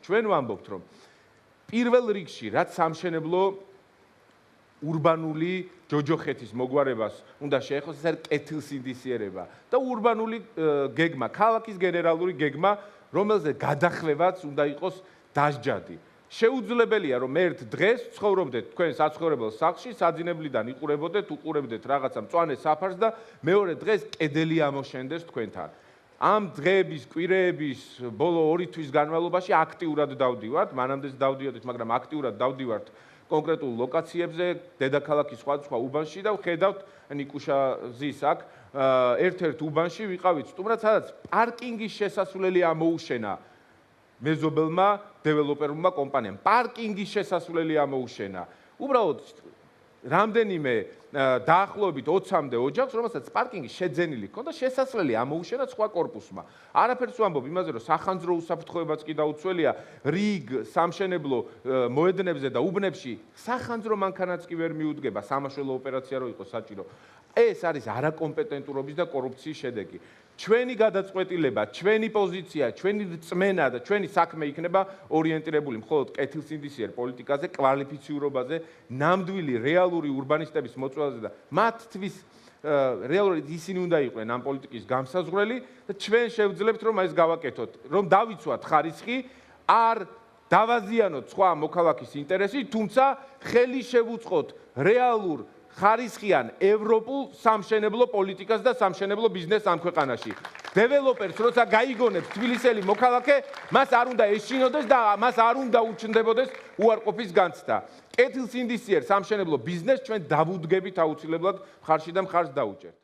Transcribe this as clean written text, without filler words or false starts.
ჩვენ ვამბობთ, რომ პირველ რიგში, რაც სამშენებლო ურბანული ჯოჯოხეთის მოგვარებას უნდა შეეხოს, ეს არის კეთილსინდისიერება და ურბანული გეგმა, ქალაქის გენერალური გეგმა, რომელზე გადახვევაც უნდა იყოს დასჯადი. შეუძლებელია, რომ ერთ დღეს ცხოვრობდეთ თქვენ საცხოვრებელ სახლში, საძინებლიდან იყურებოდეთ, უყურებდეთ რაღაცა მწვანე საფარს და მეორე დღეს კედელი ამოშენდეს თქვენთან. ამ დღეების, კვირეების, ბოლო 2 თვის განმავლობაში აქტიურად დავდივართ, მანამდეც დავდიოდით, მაგრამ აქტიურად დავდივართ კონკრეტულ ლოკაციებზე, დედაქალაქის სხვადასხვა უბანში და ვხედავთ ნიკუშაზის აქ ერთ-ერთ უბანში ვიყავით სტუმრად, სადაც პარკინგის შესასვლელი ამოუშენა მეზობელმა დეველოპერულმა კომპანიამ. პარკინგის შესასვლელი ამოუშენა. უბრალოდ რამდენიმე დაახლოებით 20-მდე ოჯახს, რომელსაც პარკინგი შეძენილი ჰქონდა, შესასვლელი ამოუშენა სხვა კორპუსმა. არაფერს ვამბობ იმაზე, რომ სახანძრო უსაფრთხოებაც კი დაუცველია რიგ სამშენებლო მოედნებზე და უბნებში, სახანძრო მანქანაც კი ვერ მიუდგება, სამაშველო ოპერაცია რო იყოს საჭირო. ეს არის არაკომპეტენტურობის და კორუფციის შედეგი. ჩვენი გადაწყვეტილება, ჩვენი პოზიცია, ჩვენი რწმენა და ჩვენი საქმე იქნება ორიენტირებული მხოლოდ კეთილსინდისიერ პოლიტიკაზე, კვალიფიციურობაზე, ნამდვილი რეალური ურბანისტების მოწვევაზე და მათთვის რეალურად ისინი უნდა იყვნენ ამ პოლიტიკის გამსაზღვრელი და ჩვენ შევძლებთ, რომ ეს გავაკეთოთ, რომ დავიცვათ ხარისხი, არ დავაზიანოთ სხვა მოქალაქის ინტერესი, თუმცა ხელი შევუწყოთ რეალურ ხარისხიან ევროპულ სამშენებლო პოლიტიკას და სამშენებლო ბიზნესს ამ ქვეყანაში. დეველოპერს როცა გაიგონებს თბილისელი მოქალაქე, მას არ უნდა ეშინოდეს და მას არ უნდა უჩნდებოდეს უარყოფის განცდა. კეთილსინდისიერ სამშენებლო ბიზნესს ჩვენ დავუდგებით აუცილებლად მხარში და მხარს დაუჭერთ.